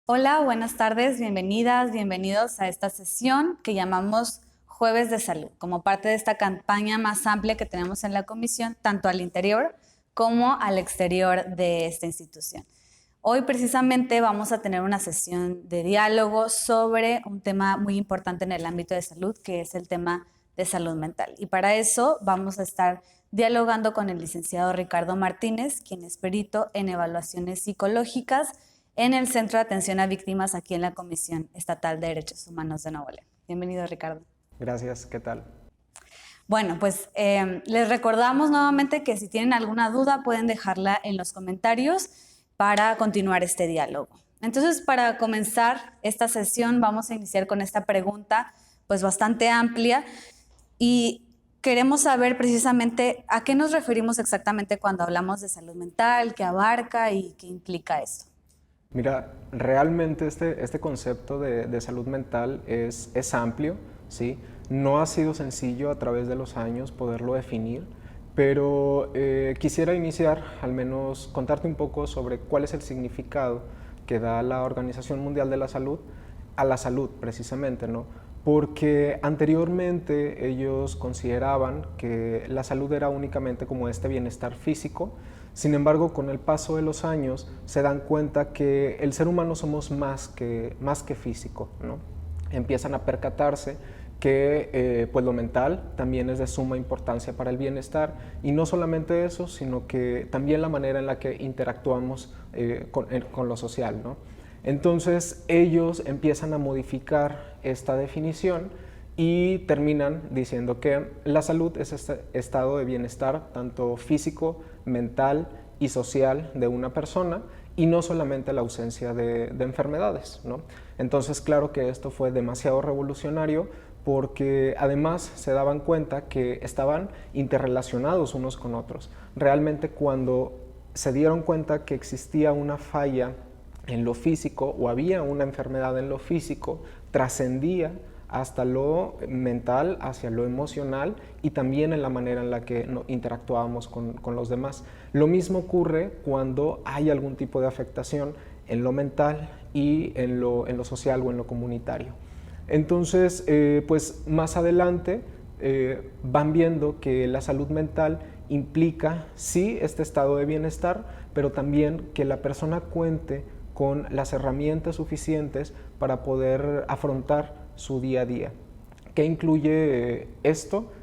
Hola, buenas tardes, bienvenidas, bienvenidos a esta sesión que llamamos Jueves de Salud, como parte de esta campaña más amplia que tenemos en la comisión, tanto al interior como al exterior de esta institución. Hoy precisamente vamos a tener una sesión de diálogo sobre un tema muy importante en el ámbito de salud, que es el tema de salud mental. Y para eso vamos a estar dialogando con el licenciado Ricardo Martínez, quien es perito en evaluaciones psicológicas en el Centro de Atención a Víctimas aquí en la Comisión Estatal de Derechos Humanos de Nuevo León. Bienvenido, Ricardo. Gracias, ¿qué tal? Bueno, pues les recordamos nuevamente que si tienen alguna duda pueden dejarla en los comentarios para continuar este diálogo. Entonces, para comenzar esta sesión vamos a iniciar con esta pregunta pues bastante amplia y queremos saber precisamente a qué nos referimos exactamente cuando hablamos de salud mental, qué abarca y qué implica esto. Mira, realmente este concepto de salud mental es amplio, ¿sí? No ha sido sencillo a través de los años poderlo definir, pero quisiera iniciar, al menos contarte un poco sobre cuál es el significado que da la Organización Mundial de la Salud a la salud, precisamente, ¿no? Porque anteriormente ellos consideraban que la salud era únicamente como este bienestar físico. Sin embargo, con el paso de los años se dan cuenta que el ser humano somos más que físico, ¿no? Empiezan a percatarse que pues lo mental también es de suma importancia para el bienestar, y no solamente eso, sino que también la manera en la que interactuamos con lo social, ¿no? Entonces ellos empiezan a modificar esta definición y terminan diciendo que la salud es este estado de bienestar tanto físico, mental y social de una persona, y no solamente la ausencia de enfermedades, ¿no? Entonces, claro que esto fue demasiado revolucionario, porque además se daban cuenta que estaban interrelacionados unos con otros. Realmente, cuando se dieron cuenta que existía una falla en lo físico o había una enfermedad en lo físico, trascendía hasta lo mental, hacia lo emocional, y también en la manera en la que interactuábamos con los demás. Lo mismo ocurre cuando hay algún tipo de afectación en lo mental y en lo social o en lo comunitario. Entonces, pues más adelante van viendo que la salud mental implica, sí, este estado de bienestar, pero también que la persona cuente con las herramientas suficientes para poder afrontar su día a día. ¿Qué incluye esto?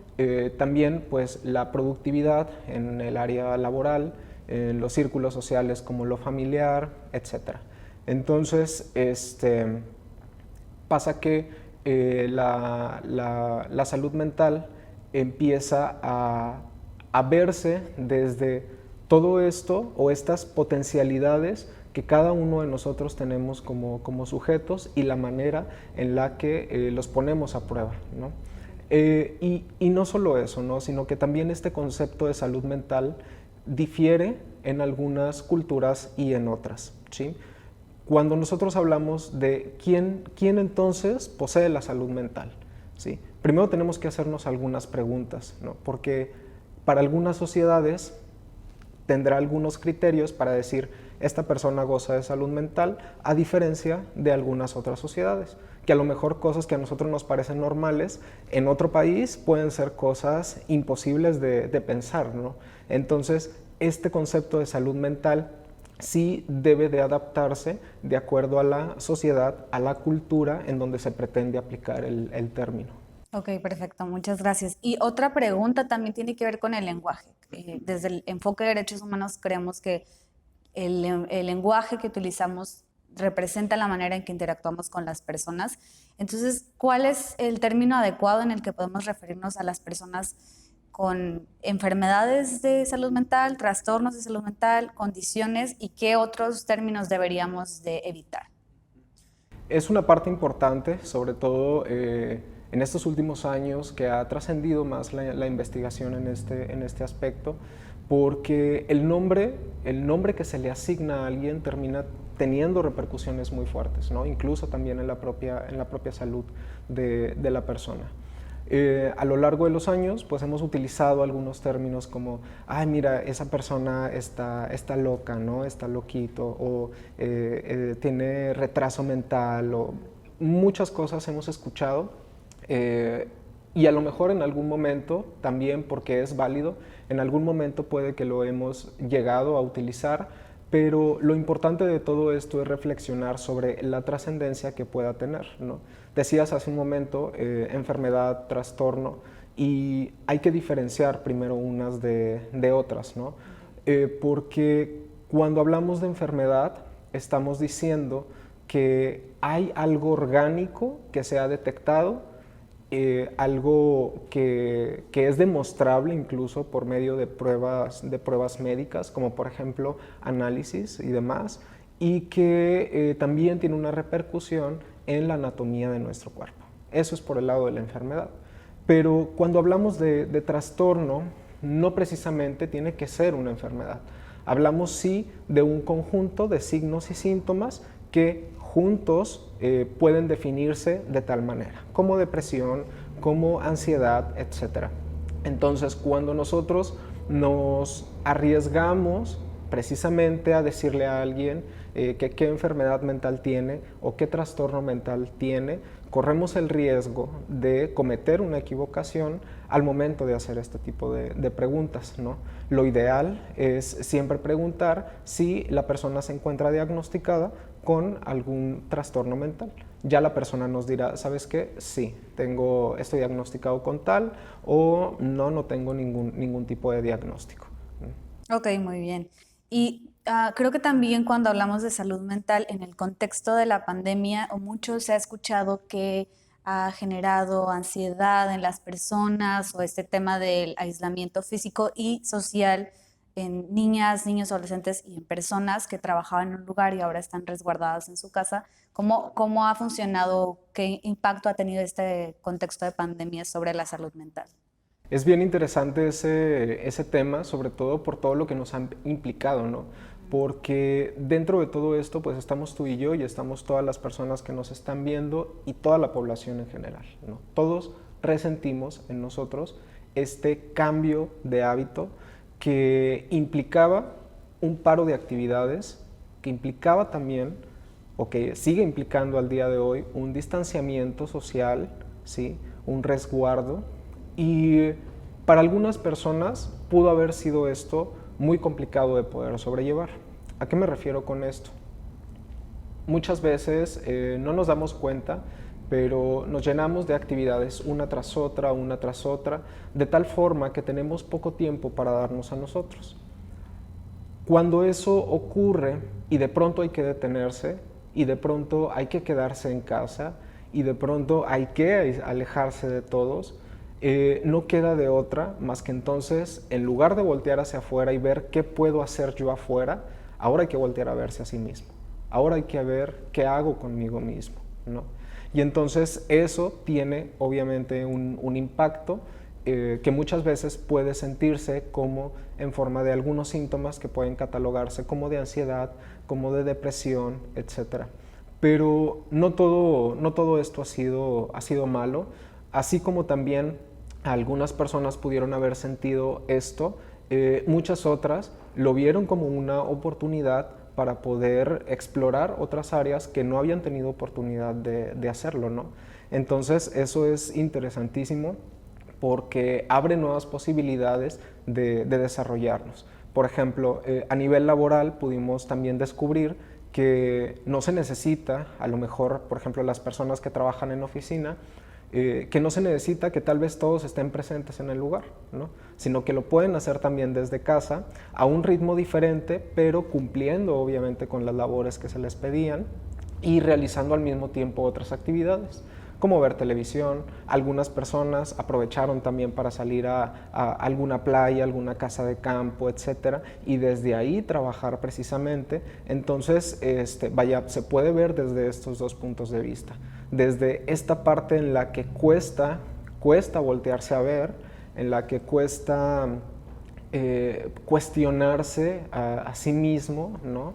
También pues la productividad en el área laboral, en los círculos sociales como lo familiar, etc. Entonces, pasa que la salud mental empieza a verse desde todo esto o estas potencialidades que cada uno de nosotros tenemos como sujetos, y la manera en la que los ponemos a prueba, ¿no? Y no solo eso, ¿no? Sino que también este concepto de salud mental difiere en algunas culturas y en otras, ¿sí? Cuando nosotros hablamos de quién entonces posee la salud mental, ¿sí? Primero tenemos que hacernos algunas preguntas, ¿no? Porque para algunas sociedades tendrá algunos criterios para decir esta persona goza de salud mental, a diferencia de algunas otras sociedades, que a lo mejor cosas que a nosotros nos parecen normales, en otro país pueden ser cosas imposibles de pensar, ¿no? Entonces, este concepto de salud mental sí debe de adaptarse de acuerdo a la sociedad, a la cultura en donde se pretende aplicar el término. Ok, perfecto, muchas gracias. Y otra pregunta también tiene que ver con el lenguaje. Desde el enfoque de derechos humanos creemos que el lenguaje que utilizamos representa la manera en que interactuamos con las personas. Entonces, ¿cuál es el término adecuado en el que podemos referirnos a las personas con enfermedades de salud mental, trastornos de salud mental, condiciones, y qué otros términos deberíamos de evitar? Es una parte importante, sobre todo en estos últimos años, que ha trascendido más la investigación en este aspecto, porque el nombre que se le asigna a alguien termina teniendo repercusiones muy fuertes, ¿no? Incluso también en la propia salud de la persona. A lo largo de los años, pues hemos utilizado algunos términos como, ay, mira, esa persona está loca, ¿no? Está loquito, o tiene retraso mental, o muchas cosas hemos escuchado. Y a lo mejor en algún momento, también porque es válido, en algún momento puede que lo hemos llegado a utilizar, pero lo importante de todo esto es reflexionar sobre la trascendencia que pueda tener, ¿no? Decías hace un momento enfermedad, trastorno, y hay que diferenciar primero unas de otras, ¿no? Porque cuando hablamos de enfermedad estamos diciendo que hay algo orgánico que se ha detectado, algo que es demostrable incluso por medio de pruebas médicas, como por ejemplo análisis y demás, y que también tiene una repercusión en la anatomía de nuestro cuerpo. Eso es por el lado de la enfermedad. Pero cuando hablamos de trastorno, no precisamente tiene que ser una enfermedad. Hablamos sí de un conjunto de signos y síntomas que juntos pueden definirse de tal manera, como depresión, como ansiedad, etc. Entonces, cuando nosotros nos arriesgamos precisamente a decirle a alguien que qué enfermedad mental tiene o qué trastorno mental tiene, corremos el riesgo de cometer una equivocación al momento de hacer este tipo de preguntas, ¿no? Lo ideal es siempre preguntar si la persona se encuentra diagnosticada con algún trastorno mental. Ya la persona nos dirá, ¿sabes qué? Sí, estoy diagnosticado con tal, o no tengo ningún tipo de diagnóstico. Ok, muy bien. Y creo que también cuando hablamos de salud mental en el contexto de la pandemia, o mucho se ha escuchado que ha generado ansiedad en las personas o este tema del aislamiento físico y social en niñas, niños, adolescentes y en personas que trabajaban en un lugar y ahora están resguardadas en su casa. ¿Cómo ha funcionado? ¿Qué impacto ha tenido este contexto de pandemia sobre la salud mental? Es bien interesante ese tema, sobre todo por todo lo que nos han implicado, ¿no? Porque dentro de todo esto, pues estamos tú y yo y estamos todas las personas que nos están viendo y toda la población en general, ¿no? Todos resentimos en nosotros este cambio de hábito que implicaba un paro de actividades, que implicaba también, o que sigue implicando al día de hoy, un distanciamiento social, ¿sí? Un resguardo. Y para algunas personas pudo haber sido esto muy complicado de poder sobrellevar. ¿A qué me refiero con esto? Muchas veces no nos damos cuenta, pero nos llenamos de actividades una tras otra, de tal forma que tenemos poco tiempo para darnos a nosotros. Cuando eso ocurre y de pronto hay que detenerse, y de pronto hay que quedarse en casa, y de pronto hay que alejarse de todos, no queda de otra más que entonces, en lugar de voltear hacia afuera y ver qué puedo hacer yo afuera, ahora hay que voltear a verse a sí mismo. Ahora hay que ver qué hago conmigo mismo, ¿no? Y entonces eso tiene obviamente un impacto que muchas veces puede sentirse como en forma de algunos síntomas que pueden catalogarse como de ansiedad, como de depresión, etc. Pero no todo esto ha sido malo, así como también algunas personas pudieron haber sentido esto, muchas otras lo vieron como una oportunidad para poder explorar otras áreas que no habían tenido oportunidad de hacerlo, ¿no? Entonces eso es interesantísimo porque abre nuevas posibilidades de desarrollarnos. Por ejemplo, a nivel laboral pudimos también descubrir que no se necesita, a lo mejor, por ejemplo, las personas que trabajan en oficina, que no se necesita que tal vez todos estén presentes en el lugar, ¿no? Sino que lo pueden hacer también desde casa a un ritmo diferente, pero cumpliendo obviamente con las labores que se les pedían y realizando al mismo tiempo otras actividades, como ver televisión. Algunas personas aprovecharon también para salir a alguna playa, alguna casa de campo, etcétera, y desde ahí trabajar precisamente. Entonces, se puede ver desde estos dos puntos de vista. Desde esta parte en la que cuesta voltearse a ver, en la que cuesta cuestionarse a sí mismo, ¿no?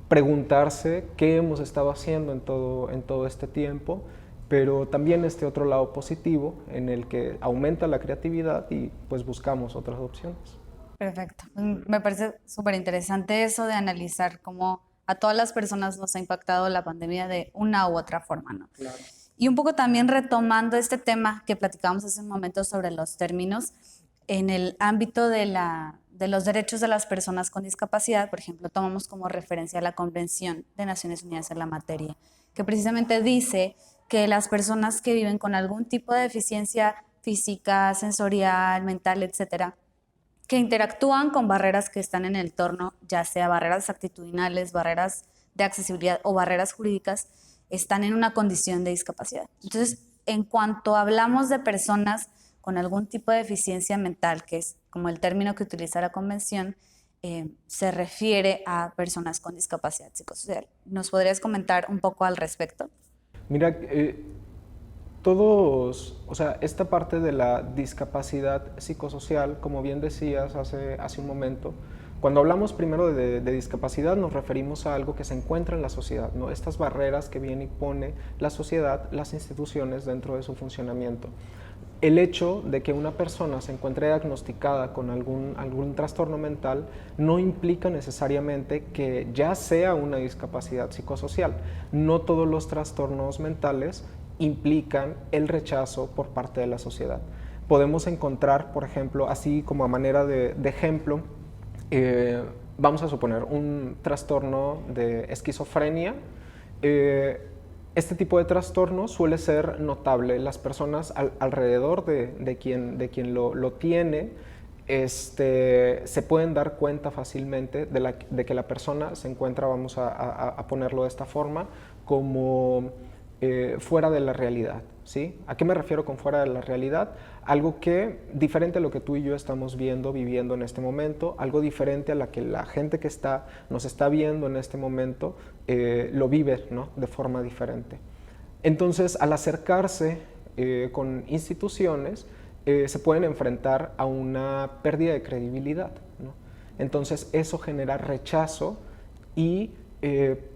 Preguntarse qué hemos estado haciendo en todo este tiempo, pero también este otro lado positivo en el que aumenta la creatividad y pues buscamos otras opciones. Perfecto. Me parece súper interesante eso de analizar cómo a todas las personas nos ha impactado la pandemia de una u otra forma, ¿no? Claro. Y un poco también retomando este tema que platicábamos hace un momento sobre los términos, en el ámbito de los derechos de las personas con discapacidad, por ejemplo, tomamos como referencia la Convención de Naciones Unidas en la materia, que precisamente dice que las personas que viven con algún tipo de deficiencia física, sensorial, mental, etcétera, que interactúan con barreras que están en el entorno, ya sea barreras actitudinales, barreras de accesibilidad o barreras jurídicas, están en una condición de discapacidad. Entonces, en cuanto hablamos de personas con algún tipo de deficiencia mental, que es como el término que utiliza la convención, se refiere a personas con discapacidad psicosocial. ¿Nos podrías comentar un poco al respecto? Mira, todos, o sea, esta parte de la discapacidad psicosocial, como bien decías hace un momento, cuando hablamos primero de discapacidad nos referimos a algo que se encuentra en la sociedad, ¿no? Estas barreras que viene y pone la sociedad, las instituciones dentro de su funcionamiento. El hecho de que una persona se encuentre diagnosticada con algún trastorno mental no implica necesariamente que ya sea una discapacidad psicosocial. No todos los trastornos mentales implican el rechazo por parte de la sociedad. Podemos encontrar, por ejemplo, así como a manera de ejemplo, vamos a suponer un trastorno de esquizofrenia. Este tipo de trastorno suele ser notable. Las personas alrededor de quien lo tiene se pueden dar cuenta fácilmente de que la persona se encuentra, vamos a ponerlo de esta forma, como fuera de la realidad. ¿Sí? ¿A qué me refiero con fuera de la realidad? Algo que, diferente a lo que tú y yo estamos viendo, viviendo en este momento, algo diferente a la que la gente que nos está viendo en este momento lo vive, ¿no? De forma diferente. Entonces, al acercarse con instituciones, se pueden enfrentar a una pérdida de credibilidad, ¿no? Entonces, eso genera rechazo y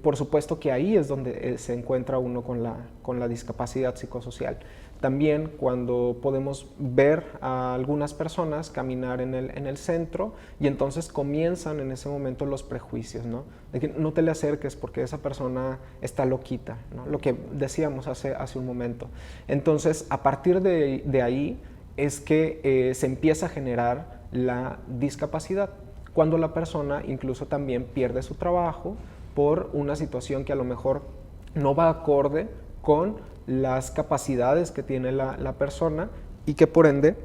por supuesto que ahí es donde se encuentra uno con la discapacidad psicosocial. También cuando podemos ver a algunas personas caminar en el centro y entonces comienzan en ese momento los prejuicios, ¿no? De que no te le acerques porque esa persona está loquita, ¿no? Lo que decíamos hace un momento. Entonces, a partir de ahí es que se empieza a generar la discapacidad, cuando la persona incluso también pierde su trabajo por una situación que a lo mejor no va acorde con las capacidades que tiene la persona y que por ende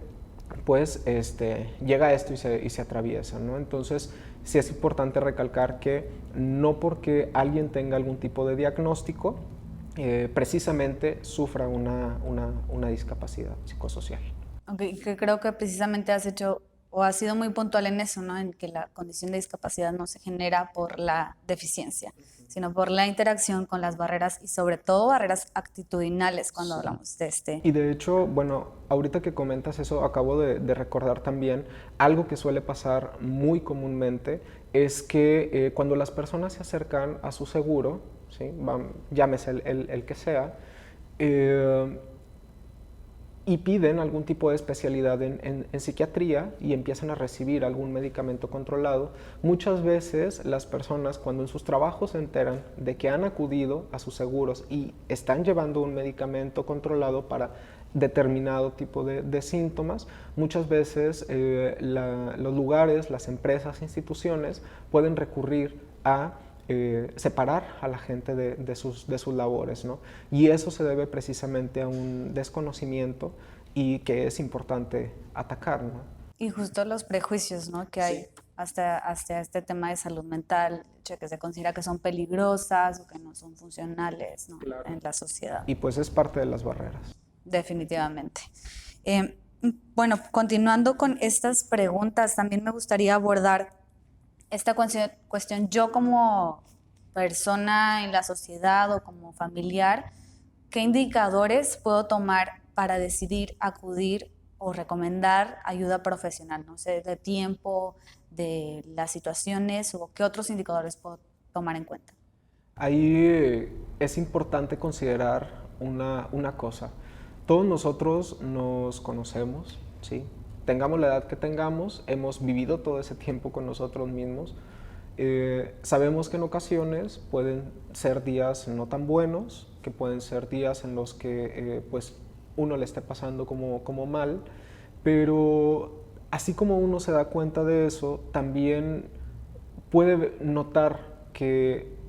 pues llega a esto y se atraviesa, ¿no? Entonces sí es importante recalcar que no porque alguien tenga algún tipo de diagnóstico precisamente sufra una discapacidad psicosocial. Okay, que creo que precisamente has hecho o has sido muy puntual en eso, ¿no? En que la condición de discapacidad no se genera por la deficiencia, sino por la interacción con las barreras y sobre todo barreras actitudinales cuando hablamos de este. Y de hecho, bueno, ahorita que comentas eso, acabo de recordar también algo que suele pasar muy comúnmente, es que cuando las personas se acercan a su seguro, ¿sí? Llámese el que sea, y piden algún tipo de especialidad en psiquiatría y empiezan a recibir algún medicamento controlado, muchas veces las personas cuando en sus trabajos se enteran de que han acudido a sus seguros y están llevando un medicamento controlado para determinado tipo de síntomas, muchas veces los lugares, las empresas, instituciones pueden recurrir a separar a la gente de sus labores, ¿no? Y eso se debe precisamente a un desconocimiento y que es importante atacar, ¿no? Y justo los prejuicios, ¿no? Que hay hasta este tema de salud mental, que se considera que son peligrosas o que no son funcionales, ¿no? Claro. En la sociedad. Y pues es parte de las barreras. Definitivamente. Bueno, continuando con estas preguntas, también me gustaría abordar esta cuestión, yo como persona en la sociedad o como familiar, ¿qué indicadores puedo tomar para decidir acudir o recomendar ayuda profesional? No sé, de tiempo, de las situaciones o qué otros indicadores puedo tomar en cuenta. Ahí es importante considerar una cosa. Todos nosotros nos conocemos, ¿sí? Tengamos la edad que tengamos, hemos vivido todo ese tiempo con nosotros mismos. Sabemos que en ocasiones pueden ser días no tan buenos, que pueden ser días en los que pues uno le esté pasando como mal, pero así como uno se da cuenta de eso, también puede notar que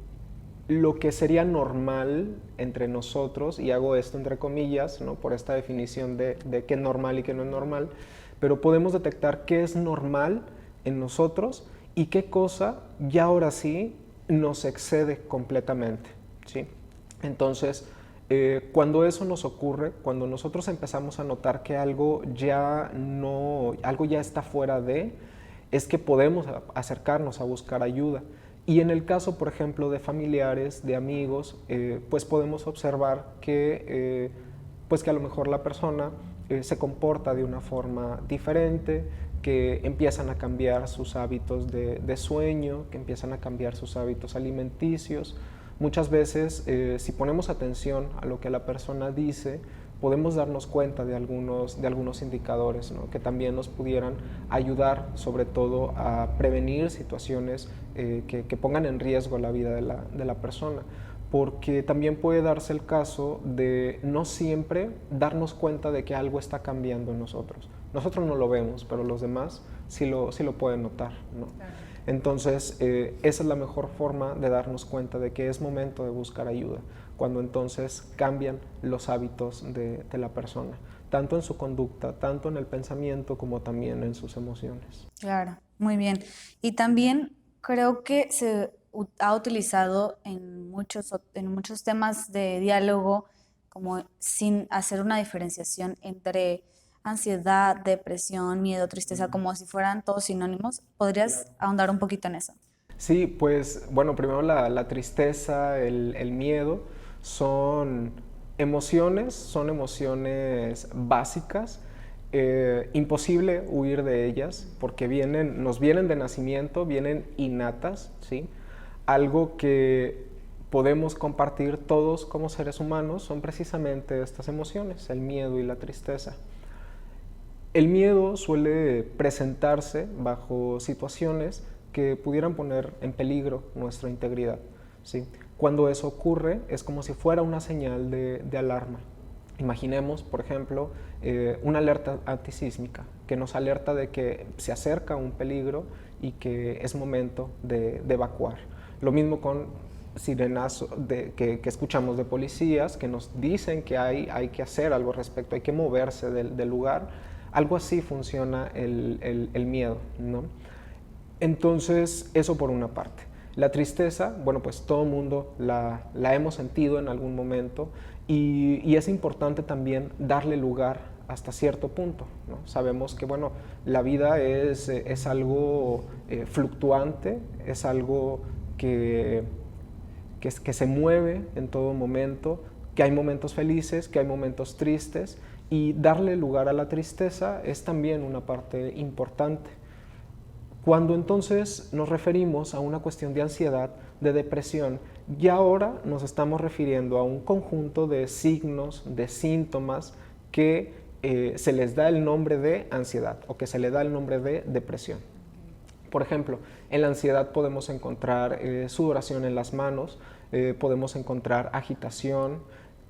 lo que sería normal entre nosotros, y hago esto entre comillas, ¿no? Por esta definición de qué es normal y qué no es normal, pero podemos detectar qué es normal en nosotros y qué cosa ya ahora sí nos excede completamente, ¿sí? Entonces, cuando eso nos ocurre, cuando nosotros empezamos a notar que algo ya está fuera de, es que podemos acercarnos a buscar ayuda. Y en el caso, por ejemplo, de familiares, de amigos, pues podemos observar pues que a lo mejor la persona se comporta de una forma diferente, que empiezan a cambiar sus hábitos de sueño, que empiezan a cambiar sus hábitos alimenticios. Muchas veces, si ponemos atención a lo que la persona dice, podemos darnos cuenta de algunos indicadores, ¿no? Que también nos pudieran ayudar, sobre todo, a prevenir situaciones que pongan en riesgo la vida de la persona. Porque también puede darse el caso de no siempre darnos cuenta de que algo está cambiando en nosotros. Nosotros no lo vemos, pero los demás sí lo pueden notar, ¿no? Claro. Entonces, esa es la mejor forma de darnos cuenta de que es momento de buscar ayuda, cuando entonces cambian los hábitos de la persona, tanto en su conducta, tanto en el pensamiento, como también en sus emociones. Claro, muy bien. Y también creo que se ha utilizado en muchos temas de diálogo, como sin hacer una diferenciación entre ansiedad, depresión, miedo, tristeza, como si fueran todos sinónimos. ¿Podrías ahondar un poquito en eso? Sí, pues bueno, primero la tristeza, el miedo son emociones básicas, imposible huir de ellas porque nos vienen de nacimiento, vienen innatas, ¿sí? Algo que podemos compartir todos como seres humanos son precisamente estas emociones, el miedo y la tristeza. El miedo suele presentarse bajo situaciones que pudieran poner en peligro nuestra integridad, ¿sí? Cuando eso ocurre es como si fuera una señal de alarma. Imaginemos, por ejemplo, una alerta antisísmica que nos alerta de que se acerca un peligro y que es momento de evacuar. Lo mismo con sirenas que escuchamos de policías que nos dicen que hay que hacer algo al respecto, hay que moverse del lugar. Algo así funciona el miedo, ¿no? Entonces, eso por una parte. La tristeza, bueno, pues todo el mundo la hemos sentido en algún momento y es importante también darle lugar hasta cierto punto, ¿no? Sabemos que, bueno, la vida es algo fluctuante, es algo que se mueve en todo momento, que hay momentos felices, que hay momentos tristes, y darle lugar a la tristeza es también una parte importante. Cuando entonces nos referimos a una cuestión de ansiedad, de depresión, ya ahora nos estamos refiriendo a un conjunto de signos, de síntomas que se les da el nombre de ansiedad o que se le da el nombre de depresión. Por ejemplo, en la ansiedad podemos encontrar sudoración en las manos, podemos encontrar agitación,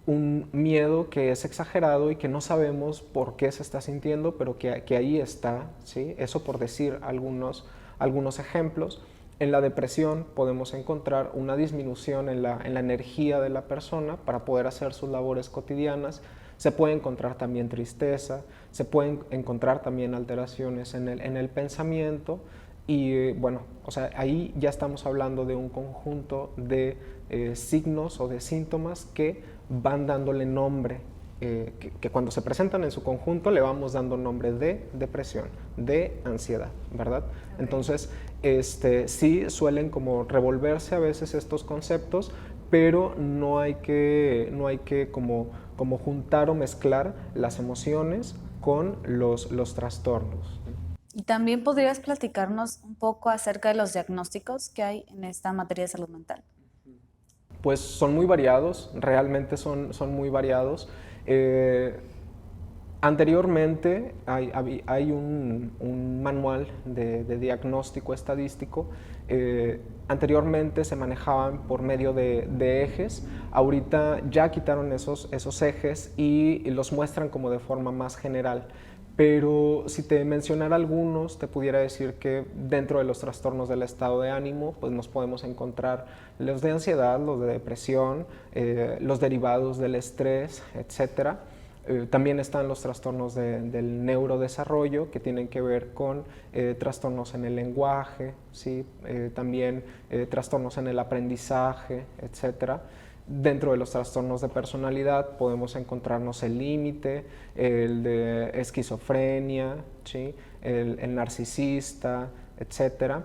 un miedo que es exagerado y que no sabemos por qué se está sintiendo, pero que ahí está, ¿sí? Eso por decir algunos ejemplos. En la depresión podemos encontrar una disminución en la energía de la persona para poder hacer sus labores cotidianas. Se puede encontrar también tristeza, se pueden encontrar también alteraciones en el pensamiento. Y bueno, o sea, ahí ya estamos hablando de un conjunto de signos o de síntomas que van dándole nombre, que cuando se presentan en su conjunto le vamos dando nombre de depresión, de ansiedad, ¿verdad? Okay. Entonces, sí suelen como revolverse a veces estos conceptos, pero no hay que como juntar o mezclar las emociones con los trastornos. Y también podrías platicarnos un poco acerca de los diagnósticos que hay en esta materia de salud mental. Pues son muy variados, realmente son muy variados. Anteriormente hay un manual de diagnóstico estadístico. Anteriormente se manejaban por medio de ejes. Ahorita ya quitaron esos ejes y los muestran como de forma más general. Pero si te mencionara algunos, te pudiera decir que dentro de los trastornos del estado de ánimo, pues nos podemos encontrar los de ansiedad, los de depresión, los derivados del estrés, etcétera. También están los trastornos del neurodesarrollo, que tienen que ver con trastornos en el lenguaje, ¿sí? También trastornos en el aprendizaje, etc. Dentro de los trastornos de personalidad podemos encontrarnos el límite, el de esquizofrenia, ¿sí? El narcisista, etc.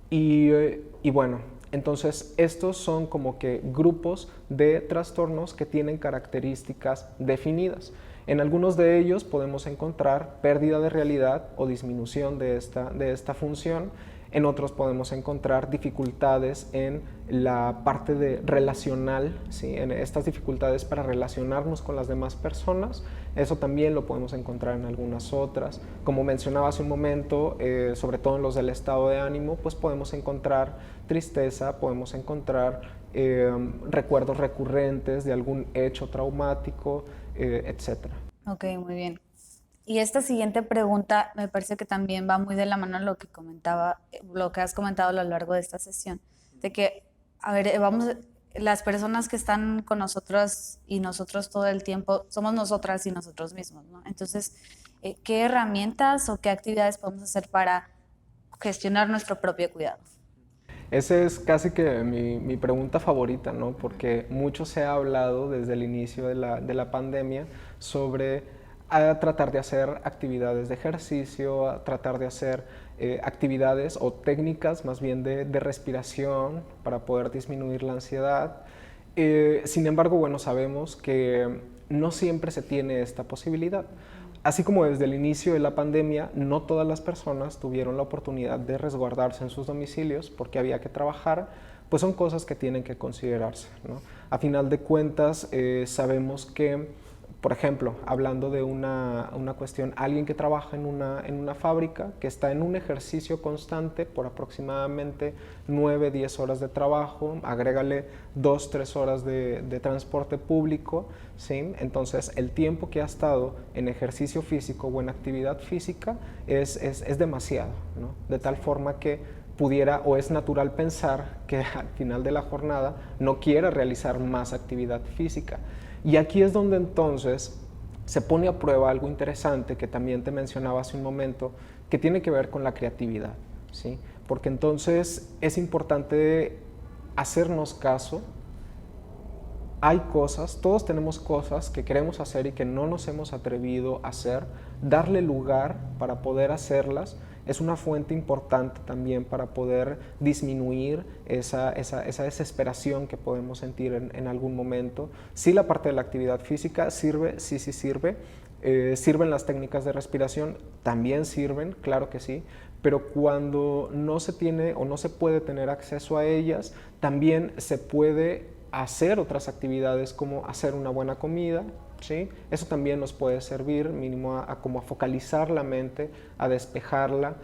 Y bueno, entonces estos son como que grupos de trastornos que tienen características definidas. En algunos de ellos podemos encontrar pérdida de realidad o disminución de esta función. En otros podemos encontrar dificultades en la parte de relacional, ¿sí? En estas dificultades para relacionarnos con las demás personas. Eso también lo podemos encontrar en algunas otras. Como mencionaba hace un momento, sobre todo en los del estado de ánimo, pues podemos encontrar tristeza, podemos encontrar recuerdos recurrentes de algún hecho traumático, etc. Ok, muy bien. Y esta siguiente pregunta me parece que también va muy de la mano a lo lo que has comentado a lo largo de esta sesión, de que, a ver, las personas que están con nosotros y nosotros todo el tiempo, somos nosotras y nosotros mismos, ¿no? Entonces, ¿qué herramientas o qué actividades podemos hacer para gestionar nuestro propio cuidado? Esa es casi que mi pregunta favorita, ¿no? Porque mucho se ha hablado desde el inicio de la pandemia sobre tratar de hacer actividades de ejercicio, a tratar de hacer actividades o técnicas más bien de respiración para poder disminuir la ansiedad. Sin embargo, bueno, sabemos que no siempre se tiene esta posibilidad. Así como desde el inicio de la pandemia, no todas las personas tuvieron la oportunidad de resguardarse en sus domicilios porque había que trabajar, pues son cosas que tienen que considerarse, ¿no? A final de cuentas, sabemos que, por ejemplo, hablando de una cuestión, alguien que trabaja en una fábrica, que está en un ejercicio constante por aproximadamente 9, 10 horas de trabajo, agrégale 2, 3 horas de transporte público, ¿sí? Entonces, el tiempo que ha estado en ejercicio físico o en actividad física es demasiado, ¿no? De tal forma que pudiera o es natural pensar que al final de la jornada no quiera realizar más actividad física. Y aquí es donde entonces se pone a prueba algo interesante que también te mencionaba hace un momento, que tiene que ver con la creatividad, ¿sí? Porque entonces es importante hacernos caso. Hay cosas, todos tenemos cosas que queremos hacer y que no nos hemos atrevido a hacer. Darle lugar para poder hacerlas es una fuente importante también para poder disminuir esa desesperación que podemos sentir en algún momento. Sí, la parte de la actividad física sirve, sí sirve. Sirven las técnicas de respiración, también sirven, claro que sí, pero cuando no se tiene o no se puede tener acceso a ellas, también se puede hacer otras actividades como hacer una buena comida, ¿sí? Eso también nos puede servir mínimo como a focalizar la mente, a despejarla,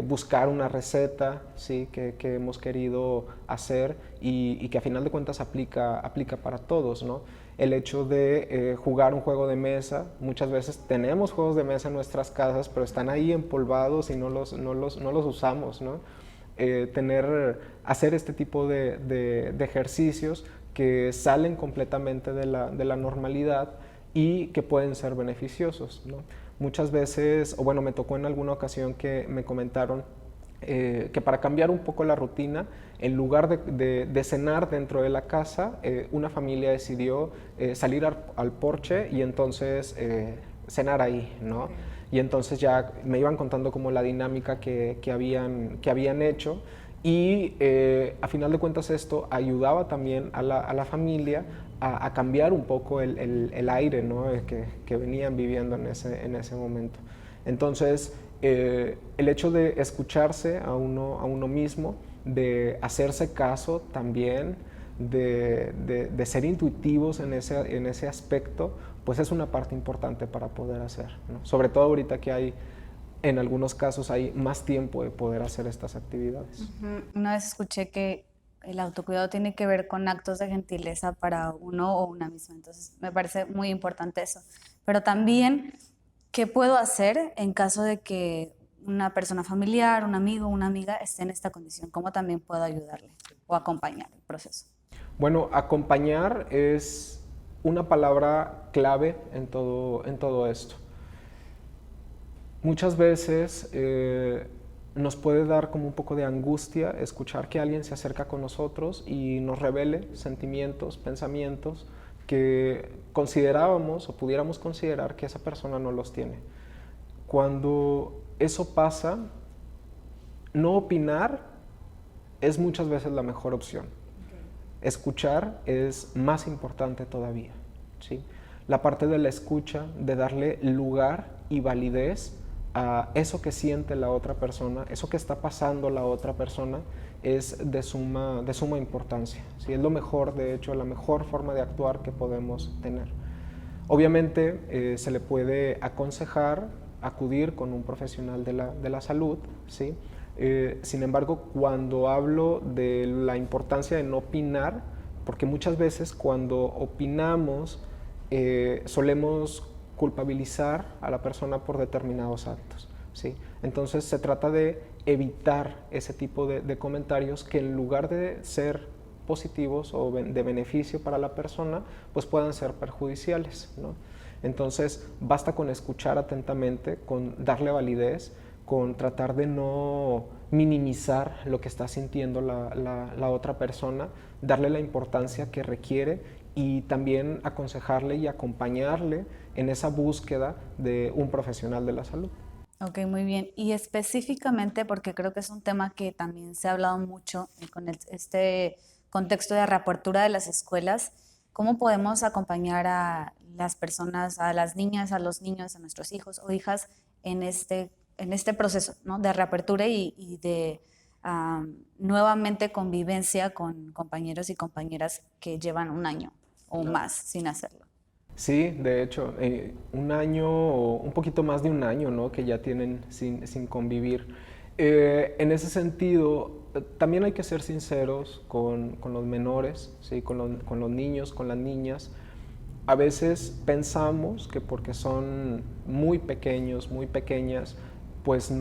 buscar una receta, ¿sí? que hemos querido hacer y que a final de cuentas aplica para todos, ¿no? El hecho de jugar un juego de mesa, muchas veces tenemos juegos de mesa en nuestras casas, pero están ahí empolvados y no los usamos, ¿no? Hacer este tipo de ejercicios que salen completamente de la normalidad y que pueden ser beneficiosos, ¿no? Muchas veces, o bueno, me tocó en alguna ocasión que me comentaron que para cambiar un poco la rutina, en lugar de cenar dentro de la casa, una familia decidió salir al porche y entonces cenar ahí, ¿no? Y entonces ya me iban contando como la dinámica que habían hecho y a final de cuentas esto ayudaba también a la familia a cambiar un poco el aire, ¿no? que venían viviendo en ese momento. Entonces, el hecho de escucharse a uno mismo, de hacerse caso también, de ser intuitivos en ese aspecto, pues es una parte importante para poder hacer, ¿no? Sobre todo ahorita que hay, en algunos casos, hay más tiempo de poder hacer estas actividades. Una vez escuché que el autocuidado tiene que ver con actos de gentileza para uno o una misma, entonces me parece muy importante eso. Pero también, ¿qué puedo hacer en caso de que una persona familiar, un amigo, una amiga esté en esta condición? ¿Cómo también puedo ayudarle o acompañar el proceso? Bueno, acompañar es una palabra clave en todo esto. Muchas veces nos puede dar como un poco de angustia escuchar que alguien se acerca con nosotros y nos revele sentimientos, pensamientos que considerábamos o pudiéramos considerar que esa persona no los tiene. Cuando eso pasa, no opinar es muchas veces la mejor opción. Escuchar es más importante todavía, ¿sí? La parte de la escucha, de darle lugar y validez a eso que siente la otra persona, eso que está pasando la otra persona, es de suma importancia, ¿sí? Es lo mejor, de hecho, la mejor forma de actuar que podemos tener. Obviamente se le puede aconsejar acudir con un profesional de la salud, ¿sí? Sin embargo, cuando hablo de la importancia de no opinar, porque muchas veces cuando opinamos solemos culpabilizar a la persona por determinados actos, ¿sí? Entonces se trata de evitar ese tipo de comentarios que en lugar de ser positivos o de beneficio para la persona, pues puedan ser perjudiciales, ¿no? Entonces basta con escuchar atentamente, con darle validez, con tratar de no minimizar lo que está sintiendo la otra persona, darle la importancia que requiere y también aconsejarle y acompañarle en esa búsqueda de un profesional de la salud. Ok, muy bien. Y específicamente, porque creo que es un tema que también se ha hablado mucho con este contexto de reapertura de las escuelas, ¿cómo podemos acompañar a las personas, a las niñas, a los niños, a nuestros hijos o hijas en este proceso, ¿no? De reapertura y de nuevamente convivencia con compañeros y compañeras que llevan un año o más sin hacerlo? Sí, de hecho, un año o un poquito más de un año, ¿no? Que ya tienen sin convivir. En ese sentido, también hay que ser sinceros con los menores, ¿sí? Con los niños, con las niñas. A veces pensamos que porque son muy pequeños, muy pequeñas, pues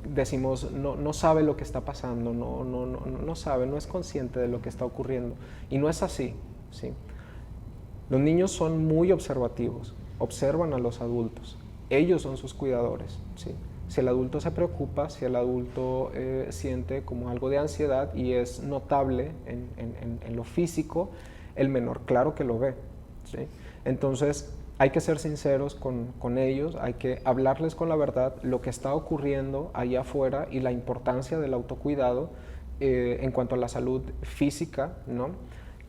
decimos, no sabe lo que está pasando, no sabe, no es consciente de lo que está ocurriendo. Y no es así, ¿sí? Los niños son muy observativos, observan a los adultos, ellos son sus cuidadores, ¿sí? Si el adulto se preocupa, si el adulto siente como algo de ansiedad y es notable en lo físico, el menor claro que lo ve, ¿sí? Entonces hay que ser sinceros con ellos, hay que hablarles con la verdad lo que está ocurriendo allá afuera y la importancia del autocuidado en cuanto a la salud física, ¿no?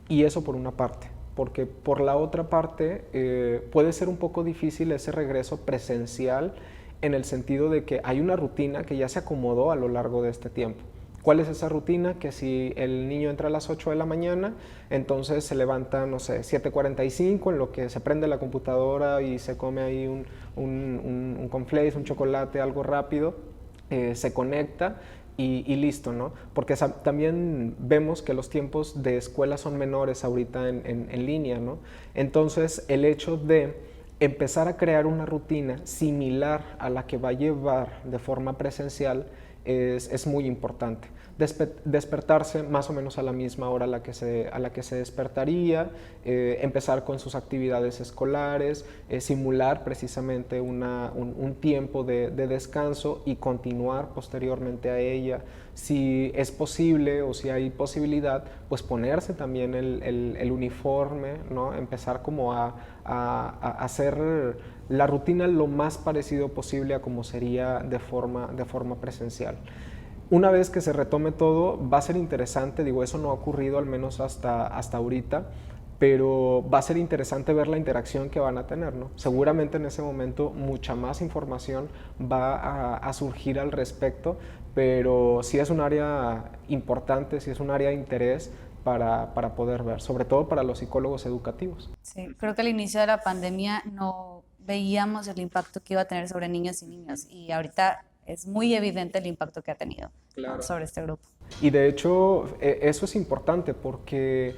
Y eso por una parte. Porque por la otra parte puede ser un poco difícil ese regreso presencial en el sentido de que hay una rutina que ya se acomodó a lo largo de este tiempo. ¿Cuál es esa rutina? Que si el niño entra a las 8 de la mañana, entonces se levanta, no sé, 7:45, en lo que se prende la computadora y se come ahí un cornflakes, un chocolate, algo rápido, se conecta y listo, ¿no? Porque también vemos que los tiempos de escuela son menores ahorita en línea, ¿no? Entonces, el hecho de empezar a crear una rutina similar a la que va a llevar de forma presencial es muy importante. Despertarse más o menos a la misma hora a la que se despertaría, empezar con sus actividades escolares, simular precisamente un tiempo de descanso y continuar posteriormente a ella. Si es posible o si hay posibilidad, pues ponerse también el uniforme, ¿no? Empezar como a hacer la rutina lo más parecido posible a como sería de forma presencial. Una vez que se retome todo, va a ser interesante, digo, eso no ha ocurrido al menos hasta ahorita, pero va a ser interesante ver la interacción que van a tener, ¿no? Seguramente en ese momento mucha más información va a surgir al respecto, pero sí es un área importante, sí es un área de interés para poder ver, sobre todo para los psicólogos educativos. Sí, creo que al inicio de la pandemia no veíamos el impacto que iba a tener sobre niños y niñas y ahorita es muy evidente el impacto que ha tenido, ¿no?, sobre este grupo. Y de hecho, eso es importante porque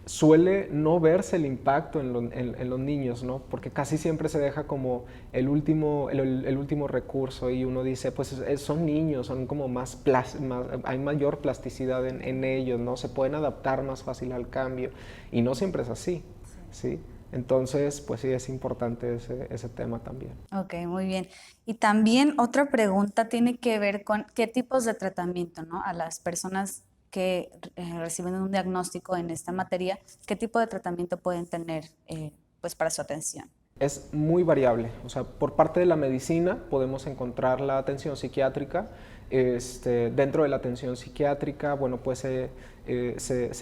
suele no verse el impacto en los niños, ¿no? Porque casi siempre se deja como el último recurso y uno dice, pues son niños, son como hay mayor plasticidad en ellos, ¿no? Se pueden adaptar más fácil al cambio y no siempre es así, ¿sí? Entonces, pues sí, es importante ese tema también. Ok, muy bien. Y también otra pregunta tiene que ver con qué tipos de tratamiento, ¿no? A las personas que reciben un diagnóstico en esta materia, ¿qué tipo de tratamiento pueden tener pues para su atención? Es muy variable, o sea, por parte de la medicina podemos encontrar la atención psiquiátrica. Dentro de la atención psiquiátrica, bueno, pues se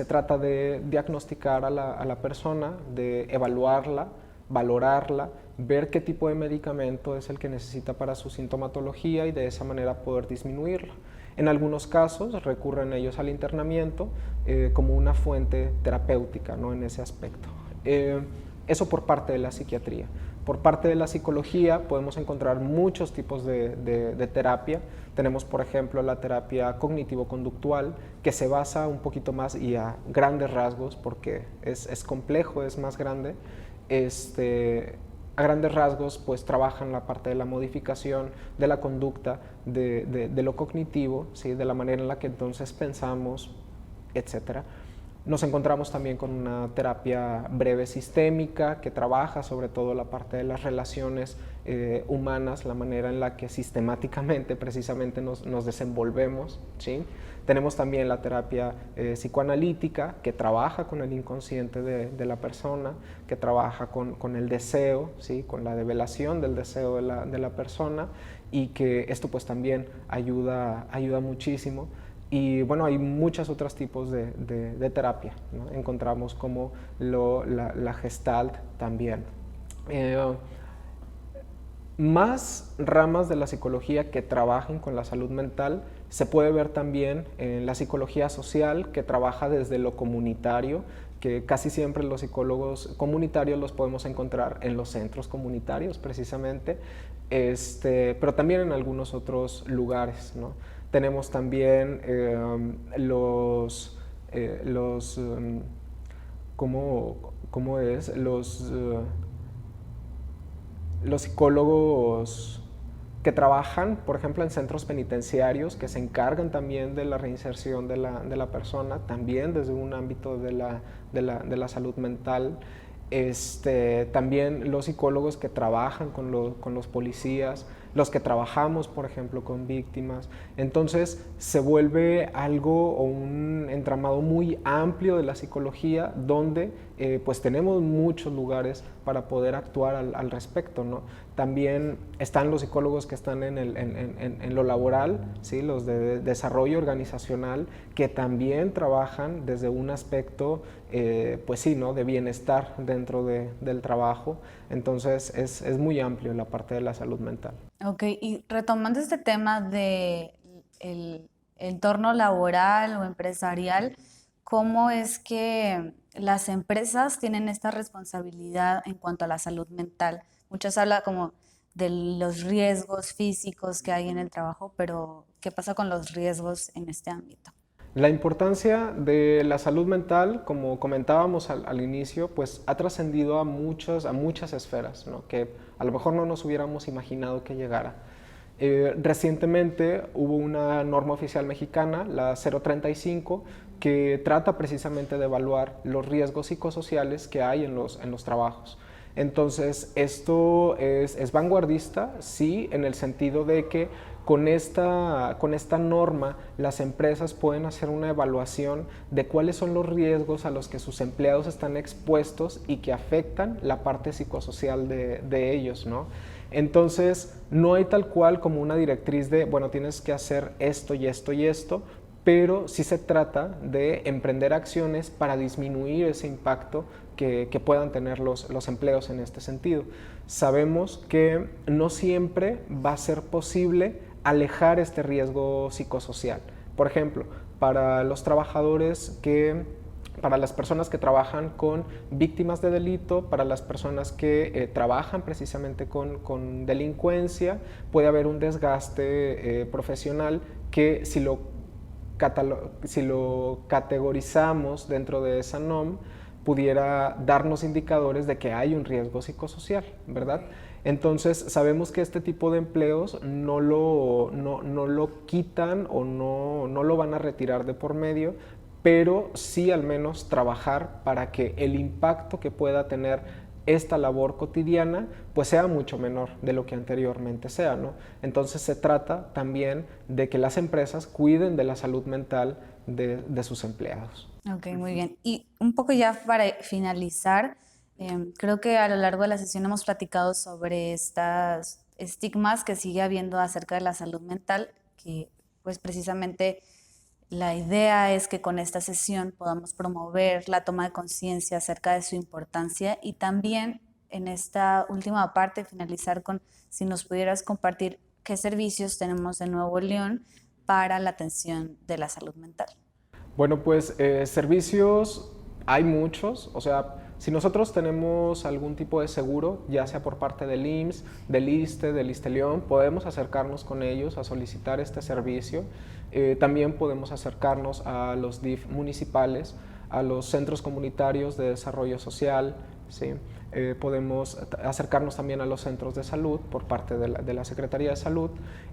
trata de diagnosticar a la persona, de evaluarla, valorarla, ver qué tipo de medicamento es el que necesita para su sintomatología y de esa manera poder disminuirla. En algunos casos recurren ellos al internamiento como una fuente terapéutica, ¿no?, en ese aspecto. Eso por parte de la psiquiatría. Por parte de la psicología podemos encontrar muchos tipos de terapia. Tenemos, por ejemplo, la terapia cognitivo-conductual, que se basa un poquito más y a grandes rasgos, porque es complejo, es más grande. A grandes rasgos, pues trabajan la parte de la modificación de la conducta, de lo cognitivo, ¿sí?, de la manera en la que entonces pensamos, etcétera. Nos encontramos también con una terapia breve sistémica que trabaja sobre todo la parte de las relaciones humanas, la manera en la que sistemáticamente precisamente nos desenvolvemos, ¿sí? Tenemos también la terapia psicoanalítica que trabaja con el inconsciente de la persona, que trabaja con el deseo, ¿sí?, con la develación del deseo de la persona, y que esto pues también ayuda muchísimo. Y bueno, hay muchos otros tipos de terapia, ¿no? Encontramos como la Gestalt también. Más ramas de la psicología que trabajen con la salud mental se puede ver también en la psicología social, que trabaja desde lo comunitario, que casi siempre los psicólogos comunitarios los podemos encontrar en los centros comunitarios precisamente, pero también en algunos otros lugares, ¿no? Tenemos también ¿cómo es? Los psicólogos que trabajan, por ejemplo, en centros penitenciarios, que se encargan también de la reinserción de la persona, también desde un ámbito de la salud mental. También los psicólogos que trabajan con los policías, los que trabajamos, por ejemplo, con víctimas. Entonces se vuelve algo o un entramado muy amplio de la psicología donde pues tenemos muchos lugares para poder actuar al respecto, ¿no? También están los psicólogos que están en lo laboral, ¿sí?, los de desarrollo organizacional, que también trabajan desde un aspecto, pues sí, ¿no?, de bienestar dentro del trabajo. Entonces es muy amplio la parte de la salud mental. Ok, y retomando este tema de el entorno laboral o empresarial, ¿cómo es que las empresas tienen esta responsabilidad en cuanto a la salud mental? Muchos hablan como de los riesgos físicos que hay en el trabajo, pero ¿qué pasa con los riesgos en este ámbito? La importancia de la salud mental, como comentábamos al inicio, pues ha trascendido a muchas esferas, ¿no?, que a lo mejor no nos hubiéramos imaginado que llegara. Recientemente hubo una norma oficial mexicana, la 035, que trata precisamente de evaluar los riesgos psicosociales que hay en los trabajos. Entonces, esto es vanguardista, sí, en el sentido de que con esta norma las empresas pueden hacer una evaluación de cuáles son los riesgos a los que sus empleados están expuestos y que afectan la parte psicosocial de ellos, ¿no? Entonces, no hay tal cual como una directriz de, bueno, tienes que hacer esto y esto y esto, pero sí se trata de emprender acciones para disminuir ese impacto que puedan tener los empleos en este sentido. Sabemos que no siempre va a ser posible alejar este riesgo psicosocial, Por ejemplo, para los trabajadores para las personas que trabajan con víctimas de delito, para las personas que trabajan precisamente con delincuencia, puede haber un desgaste profesional que si lo categorizamos dentro de esa NOM, pudiera darnos indicadores de que hay un riesgo psicosocial, ¿verdad? Entonces, sabemos que este tipo de empleos no lo quitan o no lo van a retirar de por medio, pero sí al menos trabajar para que el impacto que pueda tener esta labor cotidiana pues sea mucho menor de lo que anteriormente sea, ¿no? Entonces se trata también de que las empresas cuiden de la salud mental de sus empleados. Ok, muy bien. Y un poco ya para finalizar, creo que a lo largo de la sesión hemos platicado sobre estas estigmas que sigue habiendo acerca de la salud mental, que pues precisamente la idea es que con esta sesión podamos promover la toma de conciencia acerca de su importancia y también en esta última parte finalizar con si nos pudieras compartir qué servicios tenemos en Nuevo León para la atención de la salud mental. Bueno, pues servicios hay muchos, o sea, si nosotros tenemos algún tipo de seguro, ya sea por parte del IMSS, del ISSSTE, del ISSSTE-León, podemos acercarnos con ellos a solicitar este servicio. También podemos acercarnos a los DIF municipales, a los centros comunitarios de desarrollo social, ¿sí? Podemos acercarnos también a los centros de salud por parte de la Secretaría de Salud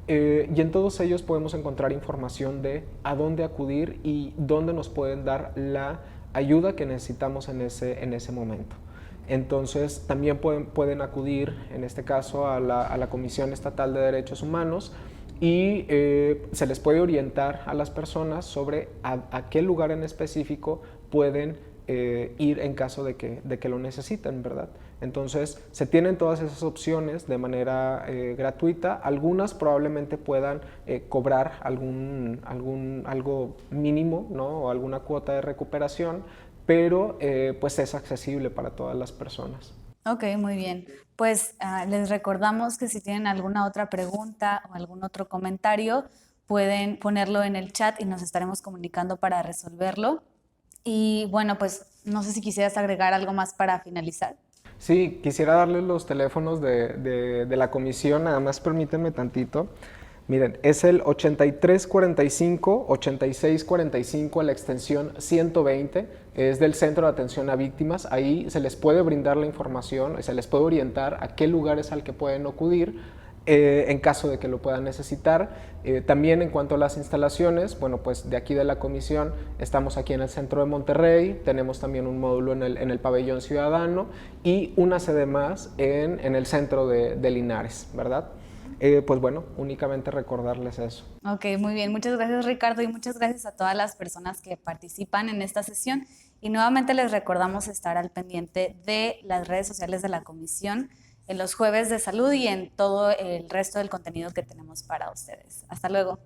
y en todos ellos podemos encontrar información de a dónde acudir y dónde nos pueden dar la ayuda que necesitamos en ese momento. Entonces también pueden acudir en este caso a la Comisión Estatal de Derechos Humanos y se les puede orientar a las personas sobre a qué lugar en específico pueden ir en caso de que lo necesiten, ¿verdad? Entonces, se tienen todas esas opciones de manera gratuita. Algunas probablemente puedan cobrar algo mínimo, ¿no? O alguna cuota de recuperación, pero pues es accesible para todas las personas. Ok, muy bien. Pues les recordamos que si tienen alguna otra pregunta o algún otro comentario, pueden ponerlo en el chat y nos estaremos comunicando para resolverlo. Y bueno, pues no sé si quisieras agregar algo más para finalizar. Sí, quisiera darles los teléfonos de la comisión, nada más permítanme tantito. Miren, es el 8345-8645 a la extensión 120, es del Centro de Atención a Víctimas. Ahí se les puede brindar la información, se les puede orientar a qué lugares al que pueden acudir en caso de que lo puedan necesitar. También en cuanto a las instalaciones, bueno, pues de aquí de la comisión estamos aquí en el centro de Monterrey, tenemos también un módulo en el pabellón ciudadano y una sede más en el centro de Linares, ¿verdad? Pues bueno, únicamente recordarles eso. Ok, muy bien. Muchas gracias, Ricardo, y muchas gracias a todas las personas que participan en esta sesión. Y nuevamente les recordamos estar al pendiente de las redes sociales de la comisión en los jueves de salud y en todo el resto del contenido que tenemos para ustedes. Hasta luego.